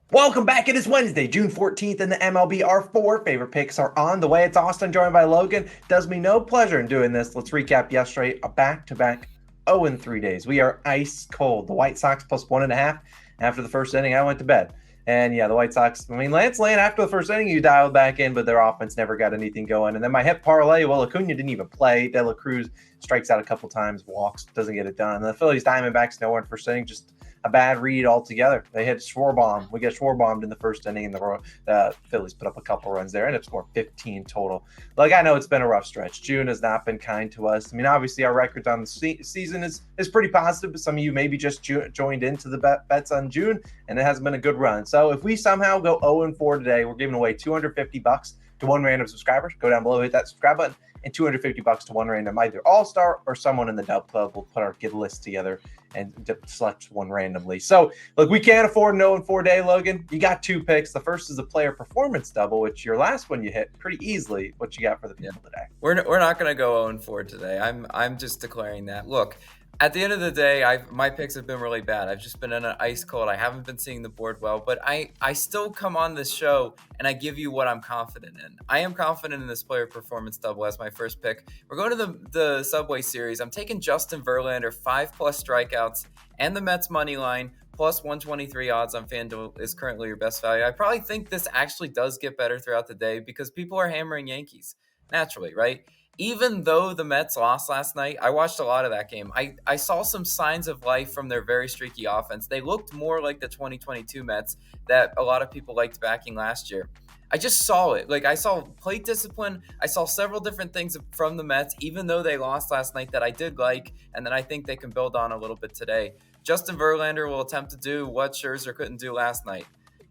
Welcome back. It is Wednesday, June 14th, and the MLB. Our four favorite picks are on the way. It's Austin, joined by Logan. Does me no pleasure in doing this. Let's recap yesterday. A back-to-back 0-3 days. We are ice cold. The White Sox plus 1.5. After the first inning, I went to bed. And yeah, the White Sox, Lance Lane, after the first inning, you dialed back in, but their offense never got anything going. And then my hit parlay, well, Acuna didn't even play. De La Cruz strikes out a couple times, walks, doesn't get it done. And the Phillies Diamondbacks nowhere in the first inning, just a bad read altogether. They hit Schwarber. We get Schwarber in the first inning, and the Phillies put up a couple runs there, and it scored 15 total. Like, I know it's been a rough stretch. June has not been kind to us. Obviously, our record on the season is pretty positive, but some of you maybe just joined into the bets on June, and it hasn't been a good run. So if we somehow go 0-4 today, we're giving away $250 to one random subscriber. Go down below, hit that subscribe button, and $250 to one random, either all-star or someone in the Dub Club. We'll put our give list together and select one randomly. So, look, we can't afford an 0-4 day, Logan. You got two picks. The first is a player performance double, which your last one you hit pretty easily. What you got for the people today? We're not going to go 0-4 today. I'm just declaring that. Look, at the end of the day, my picks have been really bad. I've just been in an ice cold. I haven't been seeing the board well, but I still come on this show and I give you what I'm confident in. I am confident in this player performance double as my first pick. We're going to the Subway Series. I'm taking Justin Verlander, 5+ strikeouts, and the Mets money line. Plus 123 odds on FanDuel is currently your best value. I probably think this actually does get better throughout the day because people are hammering Yankees. Naturally, right? Even though the Mets lost last night, I watched a lot of that game. I saw some signs of life from their very streaky offense. They looked more like the 2022 Mets that a lot of people liked backing last year. I just saw it. Like, I saw plate discipline. I saw several different things from the Mets, even though they lost last night, that I did like, and that I think they can build on a little bit today. Justin Verlander will attempt to do what Scherzer couldn't do last night.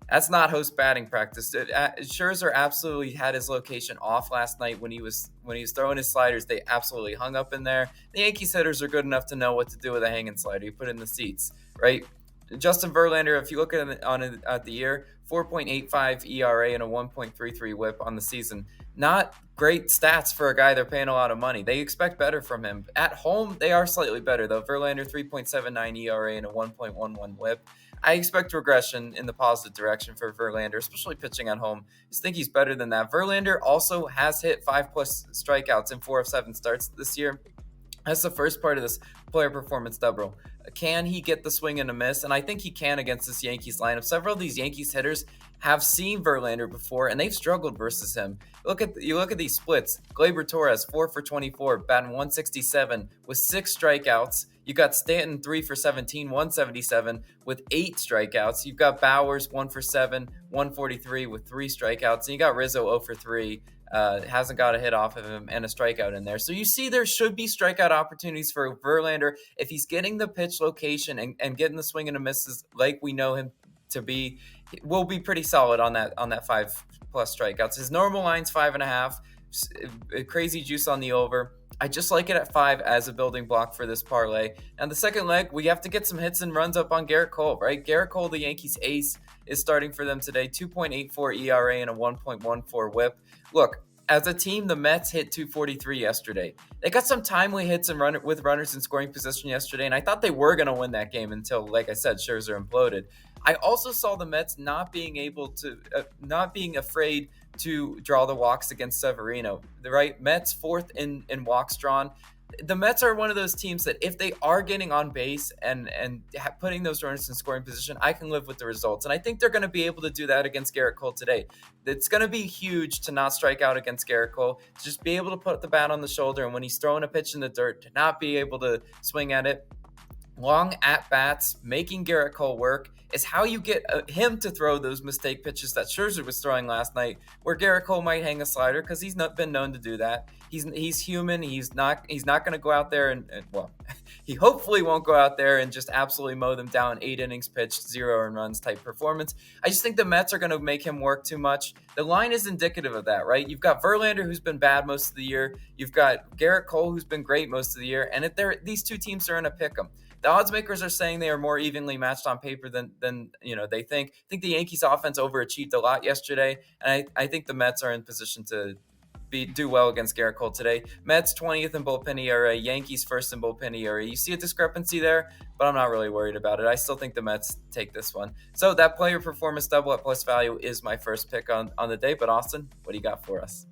That's not host batting practice. Scherzer absolutely had his location off last night when he was throwing his sliders. They absolutely hung up in there. The Yankees hitters are good enough to know what to do with a hanging slider. You put it in the seats, right? Justin Verlander, if you look at the year, 4.85 ERA and a 1.33 WHIP on the season. Not great stats for a guy they're paying a lot of money. They expect better from him. At home, they are slightly better, though. Verlander, 3.79 ERA and a 1.11 WHIP. I expect regression in the positive direction for Verlander, especially pitching at home. I just think he's better than that. Verlander also has hit 5+ strikeouts in 4 of 7 starts this year. That's the first part of this player performance double. Can he get the swing and a miss? And I think he can against this Yankees lineup. Several of these Yankees hitters have seen Verlander before, and they've struggled versus him. You look at these splits. Gleyber Torres, 4 for 24, batting 167 with 6 strikeouts. You got Stanton, 3 for 17, 177 with 8 strikeouts. You've got Bowers, 1 for 7, 143 with 3 strikeouts. And you got Rizzo, 0 for 3. Hasn't got a hit off of him and a strikeout in there. So you see there should be strikeout opportunities for Verlander if he's getting the pitch location and getting the swing and a misses like we know him to be. Will be pretty solid on that 5+ strikeouts. His normal line's 5.5. Crazy juice on the over. I just like it at 5 as a building block for this parlay. And the second leg, we have to get some hits and runs up on Garrett Cole, right? Garrett Cole, the Yankees ace, is starting for them today. 2.84 ERA and a 1.14 WHIP. Look, as a team, the Mets hit 243 yesterday. They got some timely hits and with runners in scoring position yesterday, and I thought they were going to win that game until, like I said, Scherzer imploded. I also saw the Mets not being afraid to draw the walks against Severino. The right Mets 4th in walks drawn. The Mets are one of those teams that if they are getting on base and putting those runners in scoring position, I can live with the results. And I think they're going to be able to do that against Garrett Cole today. It's going to be huge to not strike out against Garrett Cole, to just be able to put the bat on the shoulder. And when he's throwing a pitch in the dirt, to not be able to swing at it. Long at-bats, making Garrett Cole work is how you get him to throw those mistake pitches that Scherzer was throwing last night, where Garrett Cole might hang a slider because he's not been known to do that. He's human. He's not going to go out there and he hopefully won't go out there and just absolutely mow them down. 8 innings pitched, 0 earned runs type performance. I just think the Mets are going to make him work too much. The line is indicative of that, right? You've got Verlander, who's been bad most of the year. You've got Garrett Cole, who's been great most of the year. And these two teams are in a pick'em. The odds makers are saying they are more evenly matched on paper than they think. I think the Yankees offense overachieved a lot yesterday, and I think the Mets are in position to do well against Garrett Cole today. Mets 20th in bullpen ERA, Yankees first in bullpen ERA. You see a discrepancy there, but I'm not really worried about it. I still think the Mets take this one. So that player performance double at plus value is my first pick on the day. But Austin, what do you got for us?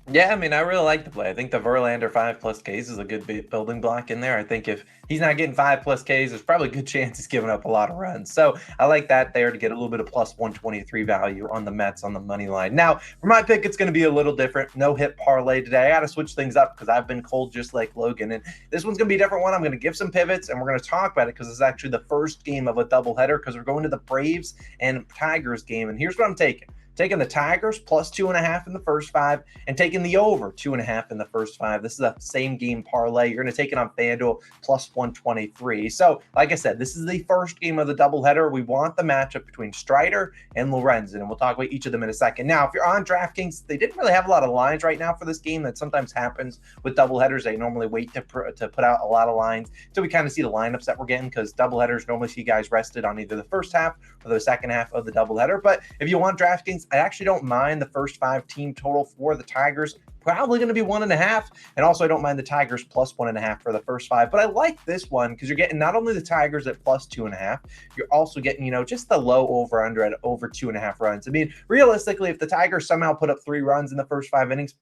Yeah, I mean, I really like the play. I think the Verlander 5+ Ks is a good building block in there. I think if he's not getting 5+ Ks, there's probably a good chance he's giving up a lot of runs. So I like that there to get a little bit of plus 123 value on the Mets on the money line. Now, for my pick, it's going to be a little different. No hit parlay today. I got to switch things up because I've been cold just like Logan. And this one's going to be a different one. I'm going to give some pivots and we're going to talk about it because it's actually the first game of a doubleheader because we're going to the Braves and Tigers game. And here's what I'm taking. Taking the Tigers plus 2.5 in the first 5 and taking the over 2.5 in the first 5. This is a same game parlay. You're going to take it on FanDuel plus 123. So, like I said, this is the first game of the doubleheader. We want the matchup between Strider and Lorenzen, and we'll talk about each of them in a second. Now, if you're on DraftKings, they didn't really have a lot of lines right now for this game. That sometimes happens with doubleheaders. They normally wait to put out a lot of lines until we kind of see the lineups that we're getting because doubleheaders normally see guys rested on either the first half or the second half of the doubleheader. But if you want DraftKings, I actually don't mind the first 5 team total for the Tigers. Probably going to be 1.5. And also, I don't mind the Tigers plus 1.5 for the first 5. But I like this one because you're getting not only the Tigers at plus 2.5, you're also getting, just the low over-under at over 2.5 runs. I mean, realistically, if the Tigers somehow put up 3 runs in the first 5 innings,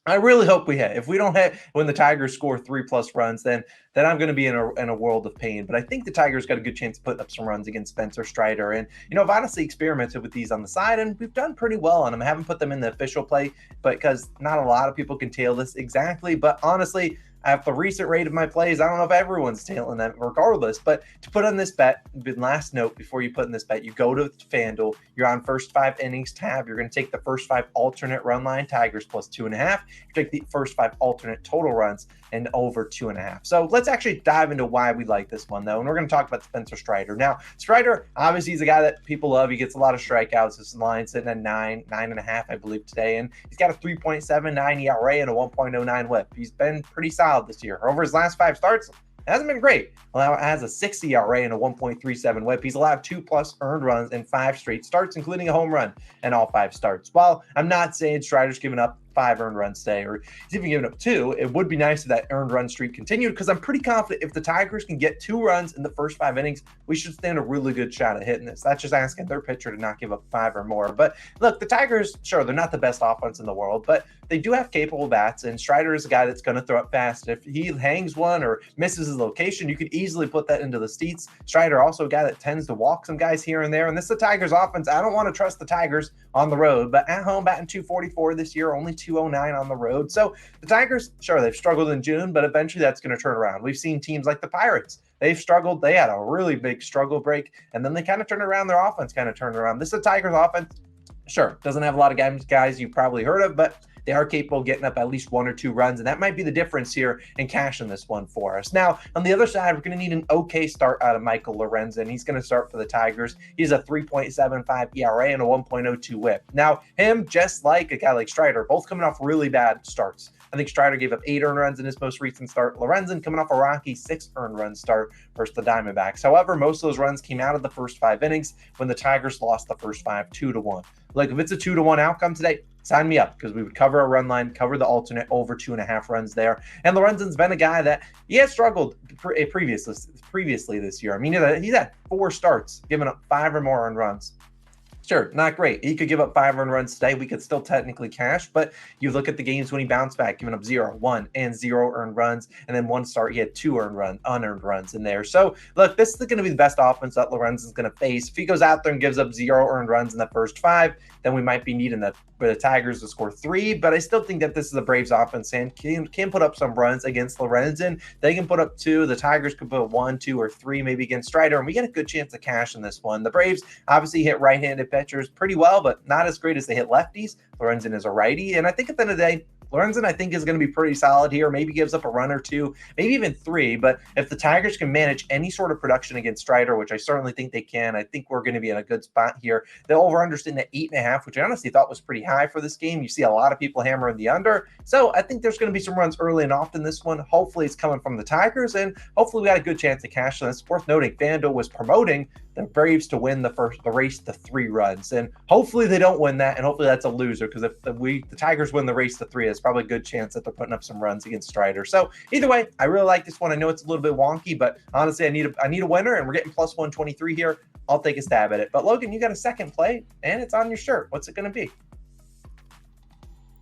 I really hope we hit. If we don't hit when the Tigers score 3+ runs, then I'm going to be in a world of pain. But I think the Tigers got a good chance to put up some runs against Spencer Strider. And, I've honestly experimented with these on the side, and we've done pretty well on them. I haven't put them in the official play, but because not a lot of people can tail this exactly. But honestly, at the recent rate of my plays, I don't know if everyone's tailing them regardless. But to put on this bet, last note before you put in this bet, you go to FanDuel, you're on first 5 innings tab. You're going to take the first 5 alternate run line, Tigers plus 2.5. You take the first 5 alternate total runs and over 2.5. So let's actually dive into why we like this one, though. And we're going to talk about Spencer Strider. Now, Strider, obviously, he's a guy that people love. He gets a lot of strikeouts. His line sitting at 9.5, I believe, today. And he's got a 3.79 ERA and a 1.09 whip. He's been pretty solid this year. Over his last 5 starts, it hasn't been great. Well, it has a 6 ERA and a 1.37 whip. He's allowed 2+ earned runs in 5 straight starts, including a home run in all 5 starts. While I'm not saying Strider's giving up 5 earned runs today, or he's even giving up 2, it would be nice if that earned run streak continued because I'm pretty confident if the Tigers can get 2 runs in the first 5 innings, we should stand a really good shot at hitting this. That's just asking their pitcher to not give up 5 or more. But look, the Tigers, sure, they're not the best offense in the world, but they do have capable bats, and Strider is a guy that's going to throw it fast. If he hangs one or misses his location, you could easily put that into the seats. Strider also a guy that tends to walk some guys here and there, and this is the Tigers offense. I don't want to trust the Tigers on the road, but at home batting 244 this year, only 209 on the road. So the Tigers, sure, they've struggled in June, but eventually that's going to turn around. We've seen teams like the Pirates. They've struggled. They had a really big struggle break, and then they kind of turned around. Their offense kind of turned around. This is the Tigers offense. Sure, doesn't have a lot of guys you've probably heard of, but they are capable of getting up at least 1 or 2 runs, and that might be the difference here in cashing this one for us. Now, on the other side, we're going to need an okay start out of Michael Lorenzen. He's going to start for the Tigers. He's a 3.75 ERA and a 1.02 whip. Now, him, just like a guy like Strider, both coming off really bad starts. I think Strider gave up 8 earned runs in his most recent start. Lorenzen coming off a rocky 6 earned run start versus the Diamondbacks. However, most of those runs came out of the first 5 innings when the Tigers lost the first 5 2-1. Like, if it's a 2-1 outcome today, sign me up because we would cover a run line, cover the alternate over 2.5 runs there. And Lorenzen's been a guy that he has struggled previously this year. I mean, he's had 4 starts, giving up 5 or more earned runs. Sure, not great. He could give up 5 earned runs today. We could still technically cash, but you look at the games when he bounced back, giving up 0, 1, and 0 earned runs. And then 1 start, he had 2 unearned runs in there. So, look, this is going to be the best offense that Lorenzen's going to face. If he goes out there and gives up 0 earned runs in the first 5, then we might be needing the Tigers to score 3. But I still think that this is the Braves offense and can put up some runs against Lorenzen. They can put up 2. The Tigers could put 1, 2, or 3 maybe against Strider, and we get a good chance to cash in this one. The Braves obviously hit right-handed pitchers pretty well, but not as great as they hit lefties. Lorenzen is a righty, and I think at the end of the day, Lorenzen, I think, is going to be pretty solid here. Maybe gives up a run or 2, maybe even 3. But if the Tigers can manage any sort of production against Strider, which I certainly think they can, I think we're going to be in a good spot here. The over-under sitting at 8.5, which I honestly thought was pretty high for this game. You see a lot of people hammering the under. So I think there's going to be some runs early and often this one. Hopefully it's coming from the Tigers, and hopefully we got a good chance to cash on this. It's worth noting, FanDuel was promoting the Braves to win the race to 3 runs. And hopefully they don't win that, and hopefully that's a loser, because if the Tigers win the race to 3, it's probably a good chance that they're putting up some runs against Strider. So either way, I really like this one. I know it's a little bit wonky, but honestly, I need a winner, and we're getting plus 123 here. I'll take a stab at it. But Logan, you got a second play, and it's on your shirt. What's it going to be?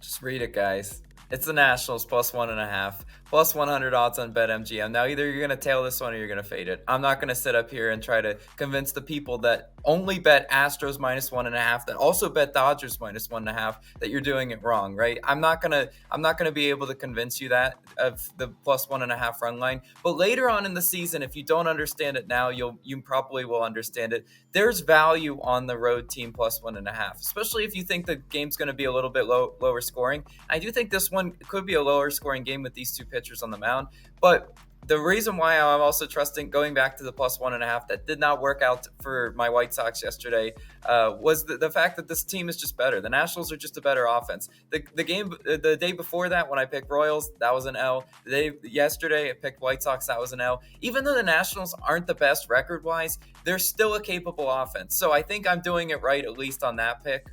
Just read it, guys. It's the Nationals plus 1.5, plus 100 odds on BetMGM. Now, either you're going to tail this one or you're going to fade it. I'm not going to sit up here and try to convince the people that only bet Astros minus 1.5, that also bet Dodgers minus 1.5, that you're doing it wrong, right? I'm not gonna be able to convince you that of the plus 1.5 run line. But later on in the season, if you don't understand it now, you probably will understand it. There's value on the road team plus 1.5, especially if you think the game's going to be a little bit lower scoring. I do think this one could be a lower scoring game with these two pitchers on the mound, but the reason why I'm also trusting, going back to the plus 1.5, that did not work out for my White Sox yesterday, was the fact that this team is just better. The Nationals are just a better offense. The day before that, when I picked Royals, that was an L. Yesterday, I picked White Sox, that was an L. Even though the Nationals aren't the best record-wise, they're still a capable offense. So I think I'm doing it right, at least on that pick.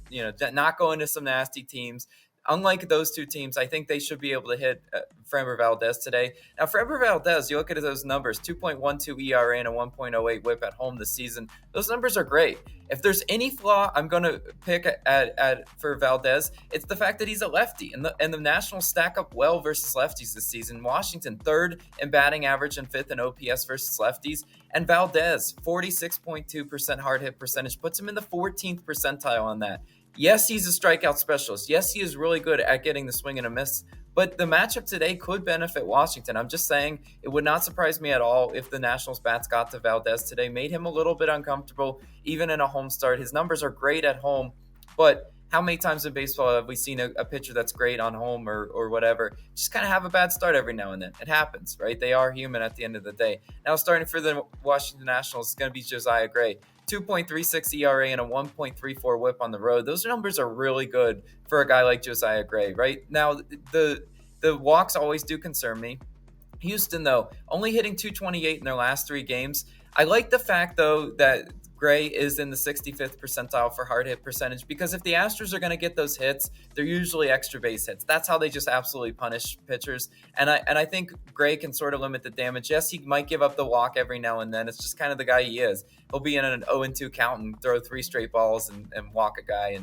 Not going to some nasty teams. Unlike those two teams, I think they should be able to hit Framber Valdez today. Now, Framber Valdez, you look at those numbers, 2.12 ERA and a 1.08 whip at home this season. Those numbers are great. If there's any flaw I'm going to pick for Valdez, it's the fact that he's a lefty. And the Nationals stack up well versus lefties this season. Washington, 3rd in batting average and 5th in OPS versus lefties. And Valdez, 46.2% hard hit percentage, puts him in the 14th percentile on that. Yes, he's a strikeout specialist. Yes, he is really good at getting the swing and a miss. But the matchup today could benefit Washington. I'm just saying it would not surprise me at all if the Nationals bats got to Valdez today, made him a little bit uncomfortable, even in a home start. His numbers are great at home, but how many times in baseball have we seen a pitcher that's great on home or whatever just kind of have a bad start every now and then? It happens, right? They are human at the end of the day. Now, starting for the Washington Nationals, it's going to be Josiah Gray. 2.36 ERA and a 1.34 whip on the road. Those numbers are really good for a guy like Josiah Gray, right? Now, the walks always do concern me. Houston, though, only hitting 228 in their last 3 games. I like the fact, though, that Gray is in the 65th percentile for hard hit percentage, because if the Astros are going to get those hits, they're usually extra base hits. That's how they just absolutely punish pitchers. And I think Gray can sort of limit the damage. Yes, he might give up the walk every now and then. It's just kind of the guy he is. He'll be in an 0-2 count and throw 3 straight balls and walk a guy.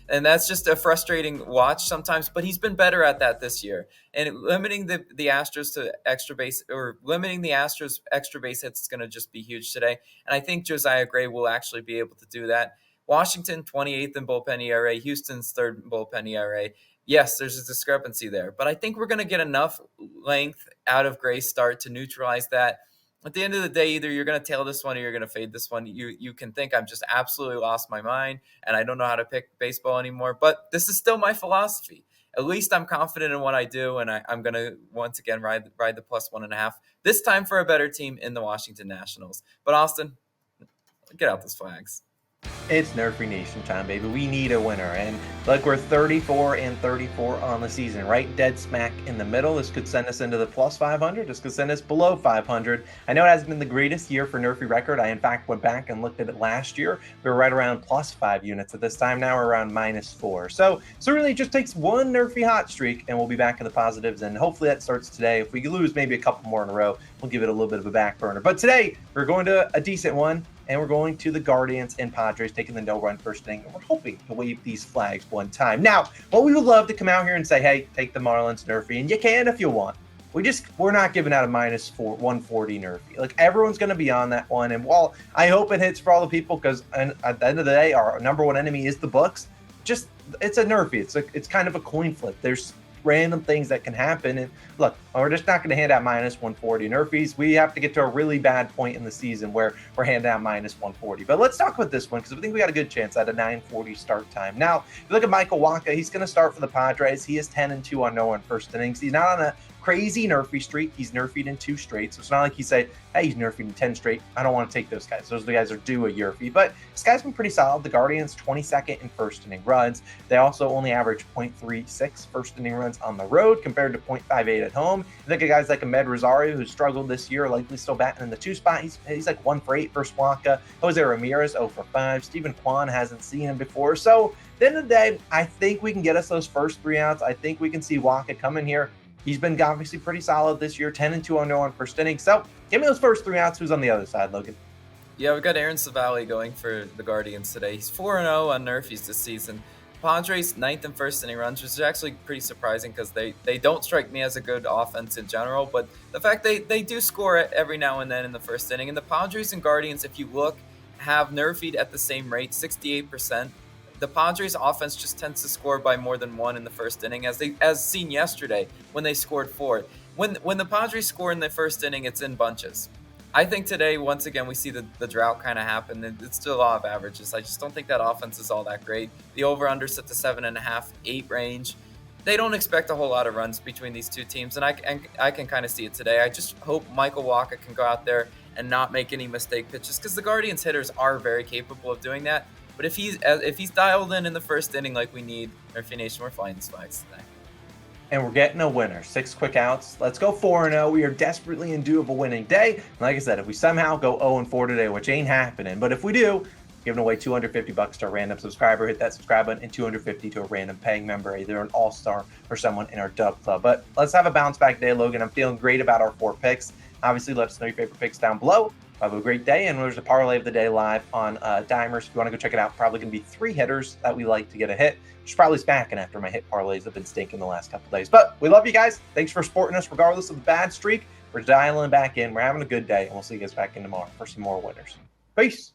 And that's just a frustrating watch sometimes, but he's been better at that this year. And limiting the Astros to extra base, or limiting the Astros extra base hits, is going to just be huge today. And I think Josiah Gray will actually be able to do that. Washington, 28th in bullpen ERA. Houston's 3rd in bullpen ERA. Yes, there's a discrepancy there, but I think we're going to get enough length out of Gray's start to neutralize that. At the end of the day, either you're going to tail this one or you're going to fade this one. You can think I'm just absolutely lost my mind and I don't know how to pick baseball anymore, but this is still my philosophy. At least I'm confident in what I do, and I'm going to once again ride the plus 1.5, this time for a better team in the Washington Nationals. But Austin, get out those flags. It's Nerfy Nation time, baby. We need a winner. And look, we're 34-34 on the season, right dead smack in the middle. This could send us into the plus 500. This could send us below 500. I know it hasn't been the greatest year for Nerfy record. I, in fact, went back and looked at it last year. We were right around plus 5 units at this time. Now we're around minus 4. So really it just takes one Nerfy hot streak, and we'll be back in the positives. And hopefully that starts today. If we lose maybe a couple more in a row, we'll give it a little bit of a back burner. But today, we're going to a decent one. And we're going to the Guardians and Padres, taking the no-run first inning. And we're hoping to wave these flags one time. Now, what we would love to come out here and say, hey, take the Marlins Nerfy. And you can if you want. We're not giving out a minus 140 Nerfy. Like, everyone's going to be on that one. And while I hope it hits for all the people, because at the end of the day, our number one enemy is the books. Just, it's a Nerfy. It's kind of a coin flip. There's random things that can happen. And look, we're just not going to hand out minus 140 Nerfies. We have to get to a really bad point in the season where we're handing out minus 140. But let's talk about this one, because I think we got a good chance at a 9:40 start time. Now, if you look at Michael Wacha, he's going to start for the Padres. He is 10-2 on no-run first innings. He's not on a crazy nerfy streak. He's nerfied in 2 straight. So it's not like you say, hey, he's nerfied in 10 straight. I don't want to take those guys. Those are the guys that are due a nerfy. But this guy's been pretty solid. The Guardians, 22nd in first inning runs. They also only average 0.36 first inning runs on the road compared to 0.58 at home. You look at guys like Ahmed Rosario, who struggled this year, likely still batting in the 2 spot. He's like 1 for 8 versus Blanca. Jose Ramirez, 0 for 5. Stephen Kwan hasn't seen him before. So at the end of the day, I think we can get us those first 3 outs. I think we can see Waka come in here. He's been obviously pretty solid this year, 10-2 on first inning. So give me those first 3 outs. Who's on the other side, Logan? Yeah, we've got Aaron Savali going for the Guardians today. He's 4-0 on nerfies this season. Padres 9th in first inning runs, which is actually pretty surprising because they don't strike me as a good offense in general. But the fact they do score every now and then in the first inning. And the Padres and Guardians, if you look, have nerfied at the same rate, 68%. The Padres offense just tends to score by more than 1 in the first inning, as seen yesterday when they scored 4. When the Padres score in the first inning, it's in bunches. I think today, once again, we see the drought kind of happen. It's still a lot of averages. I just don't think that offense is all that great. The over-under set to 7.5, 8 range. They don't expect a whole lot of runs between these 2 teams, and I can kind of see it today. I just hope Michael Wacha can go out there and not make any mistake pitches, because the Guardians hitters are very capable of doing that. But if he's dialed in the first inning like we need, Nerfy Nation, we're flying these flags today. And we're getting a winner. 6 quick outs. Let's go 4-0. We are desperately in due of a winning day. And like I said, if we somehow go 0-4 today, which ain't happening, but if we do, giving away $250 to a random subscriber. Hit that subscribe button, and $250 to a random paying member, either an all-star or someone in our dub club. But let's have a bounce back day, Logan. I'm feeling great about our 4 picks. Obviously, let us know your favorite picks down below. Have a great day, and there's a parlay of the day live on Dimers. If you want to go check it out, probably going to be 3 hitters that we like to get a hit, which is probably smacking after my hit parlays have been stinking the last couple days. But we love you guys. Thanks for supporting us regardless of the bad streak. We're dialing back in. We're having a good day, and we'll see you guys back in tomorrow for some more winners. Peace.